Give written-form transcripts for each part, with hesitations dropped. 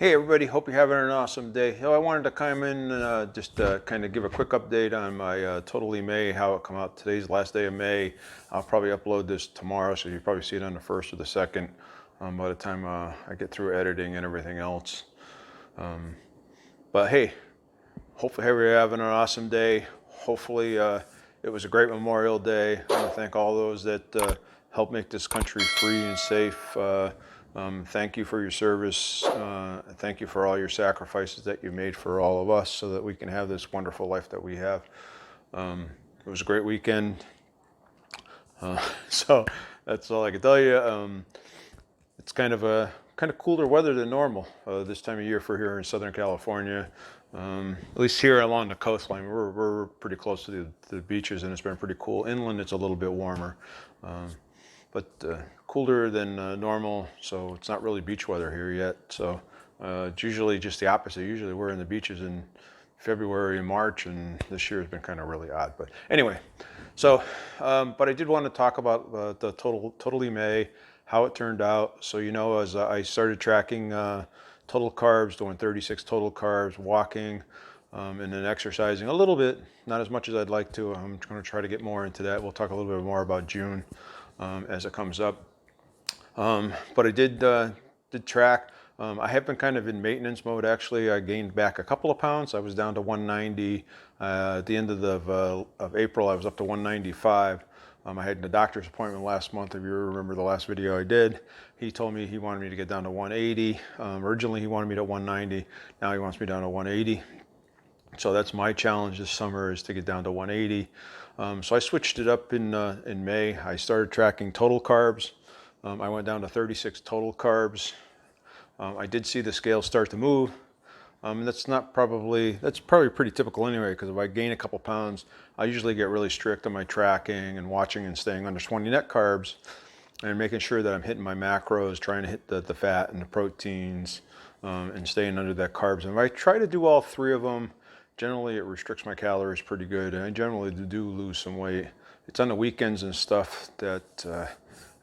Hey everybody, hope you're having an awesome day. I wanted to come in and just kind of give a quick update on my Totally May, how it come out. Today's the last day of May. I'll probably upload this tomorrow, so you probably see it on the 1st or the 2nd by the time I get through editing and everything else. But hey, hopefully you're having an awesome day. Hopefully it was a great Memorial Day. I want to thank all those that helped make this country free and safe. Thank you for your service. Thank you for all your sacrifices that you made for all of us so that we can have this wonderful life that we have. It was a great weekend. So that's all I can tell you. It's kind of cooler weather than normal this time of year for here in Southern California. At least here along the coastline, we're pretty close to the beaches, and it's been pretty cool. Inland, it's a little bit warmer. But cooler than normal, so it's not really beach weather here yet. So it's usually just the opposite. Usually we're in the beaches in February and March, and this year has been kind of really odd. But anyway, so but I did want to talk about the Totally May, how it turned out. So as I started tracking total carbs, doing 36 total carbs, walking, and then exercising a little bit, not as much as I'd like to. I'm going to try to get more into that. We'll talk a little bit more about June as it comes up. But I did track. I have been kind of in maintenance mode. Actually, I gained back a couple of pounds. I was down to 190. At the end of April, I was up to 195. I had a doctor's appointment last month. If you remember the last video I did, he told me he wanted me to get down to 180. Originally, he wanted me to 190. Now he wants me down to 180. So that's my challenge this summer, is to get down to 180. So I switched it up in May. I started tracking total carbs. I went down to 36 total carbs. I did see the scale start to move. That's probably pretty typical anyway, because if I gain a couple pounds, I usually get really strict on my tracking and watching and staying under 20 net carbs and making sure that I'm hitting my macros, trying to hit the fat and the proteins, and staying under that carbs. And if I try to do all three of them, generally it restricts my calories pretty good, and I generally do lose some weight. It's on the weekends and stuff that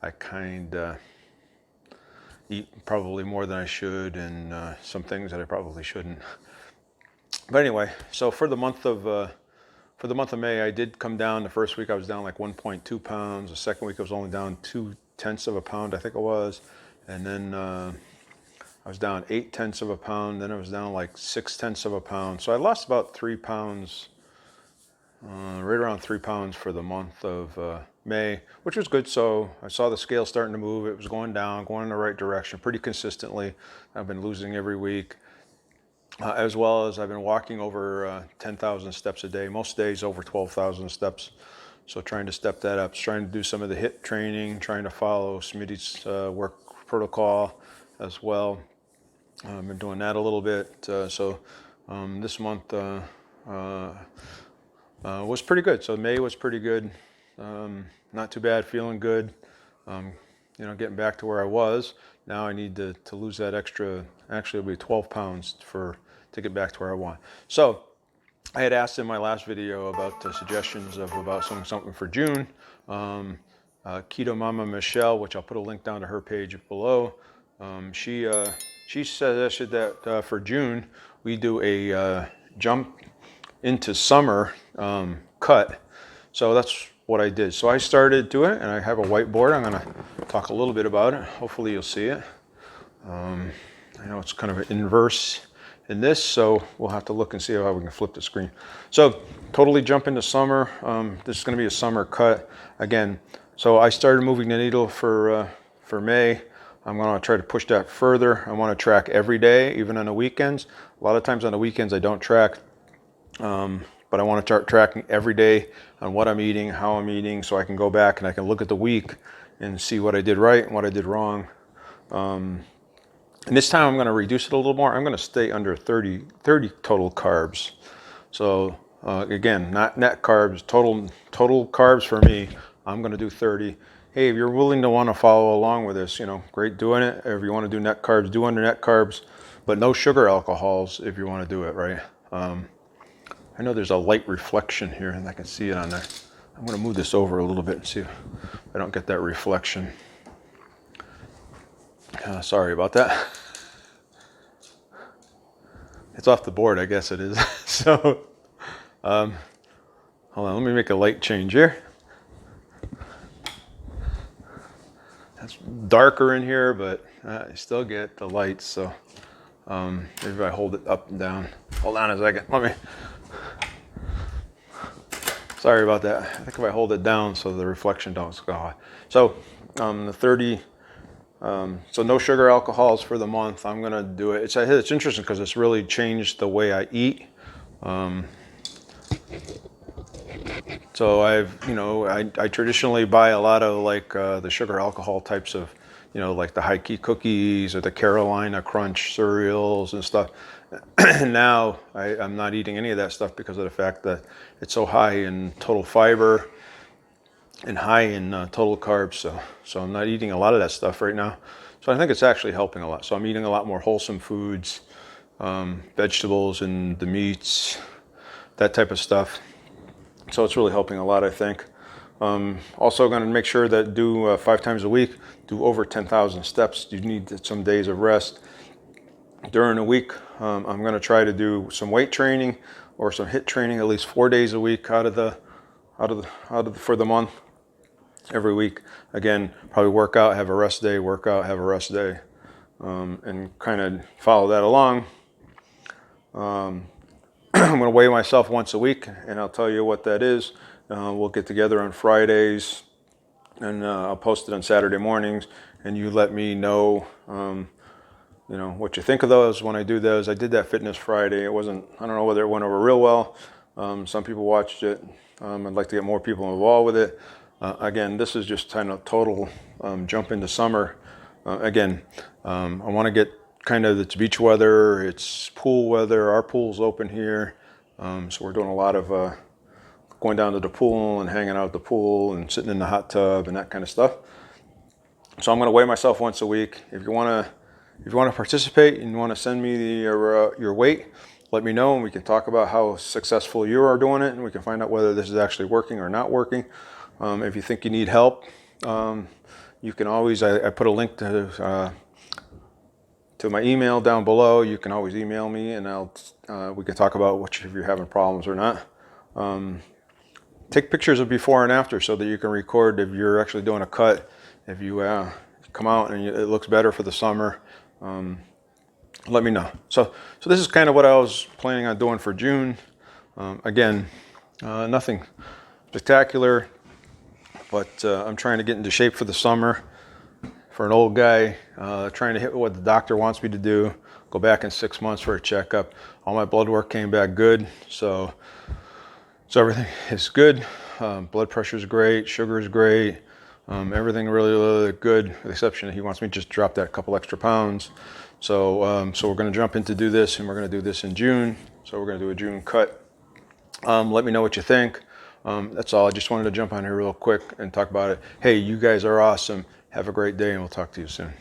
I kind of eat probably more than I should, and some things that I probably shouldn't. But anyway, so for the month of May, I did come down. The first week I was down like 1.2 pounds. The second week I was only down 0.2 of a pound, I think it was, and then I was down 0.8 of a pound. Then I was down like 0.6 of a pound. So I lost about 3 pounds, right around 3 pounds for the month of May, which was good. So I saw the scale starting to move. It was going down, going in the right direction pretty consistently. I've been losing every week, as well as I've been walking over 10,000 steps a day. Most days over 12,000 steps. So trying to step that up, trying to do some of the HIIT training, trying to follow Smitty's work protocol as well. I've been doing that a little bit. So this month was pretty good. So May was pretty good. Not too bad, feeling good. Getting back to where I was. Now I need to lose that extra, actually it'll be 12 pounds to get back to where I want. So I had asked in my last video about suggestions about something for June. Keto Mama Michelle, which I'll put a link down to her page below. She suggested that for June we do a jump into summer cut. So that's what I did. So I started doing it, and I have a whiteboard. I'm going to talk a little bit about it. Hopefully you'll see it. I know it's kind of an inverse in this, so we'll have to look and see how we can flip the screen. So totally jump into summer. This is going to be a summer cut again. So I started moving the needle for May. I'm going to try to push that further. I want to track every day, even on the weekends. A lot of times on the weekends I don't track, but I want to start tracking every day on what I'm eating, how I'm eating, so I can go back and I can look at the week and see what I did right and what I did wrong. And this time I'm going to reduce it a little more. I'm going to stay under 30 total carbs. So again, not net carbs, total carbs for me. I'm going to do 30. Hey, if you're willing to want to follow along with this, great doing it. If you want to do net carbs, do under net carbs, but no sugar alcohols if you want to do it, right? I know there's a light reflection here, and I can see it on there. I'm going to move this over a little bit and see if I don't get that reflection. Sorry about that. It's off the board, I guess it is. So, hold on, let me make a light change here. It's darker in here, but I still get the lights, so maybe if I hold it up and down. Hold on a second, sorry about that. I think if I hold it down so the reflection don't go high. So the 30, so no sugar alcohols for the month. I'm gonna do it. It's interesting because it's really changed the way I eat. So I traditionally buy a lot of like the sugar alcohol types of, like the high key cookies or the Carolina Crunch cereals and stuff. And now I'm not eating any of that stuff because of the fact that it's so high in total fiber and high in total carbs. So I'm not eating a lot of that stuff right now. So I think it's actually helping a lot. So I'm eating a lot more wholesome foods, vegetables and the meats, that type of stuff. So it's really helping a lot, I think. Also going to make sure that do 5 times a week, do over 10,000 steps. You need some days of rest. During the week, I'm going to try to do some weight training or some HIIT training at least 4 days a week for the month, every week. Again, probably work out, have a rest day, work out, have a rest day, and kind of follow that along. I'm going to weigh myself once a week, and I'll tell you what that is. We'll get together on Fridays, and I'll post it on Saturday mornings, and you let me know, what you think of those when I do those. I did that Fitness Friday. I don't know whether it went over real well. Some people watched it. I'd like to get more people involved with it. Again, this is just kind of total jump into summer. I want to get it's beach weather, it's pool weather. Our pool's open here, so we're doing a lot of going down to the pool and hanging out at the pool and sitting in the hot tub and that kind of stuff. So I'm going to weigh myself once a week. If you want to participate and you want to send me your weight, let me know and we can talk about how successful you are doing it, and we can find out whether this is actually working or not working. If you think you need help, you can always. I put a link to my email down below. You can always email me, and we can talk about if you're having problems or not. Take pictures of before and after so that you can record if you're actually doing a cut. If you come out and it looks better for the summer, let me know. So this is kind of what I was planning on doing for June. Nothing spectacular, but I'm trying to get into shape for the summer. For an old guy, trying to hit what the doctor wants me to do, go back in 6 months for a checkup. All my blood work came back good, so everything is good. Blood pressure is great, sugar is great, everything really, really good, with the exception that he wants me to just drop that couple extra pounds. So we're going to jump in to do this, and we're going to do this in June. So we're going to do a June cut. Let me know what you think. That's all. I just wanted to jump on here real quick and talk about it. Hey, you guys are awesome. Have a great day, and we'll talk to you soon.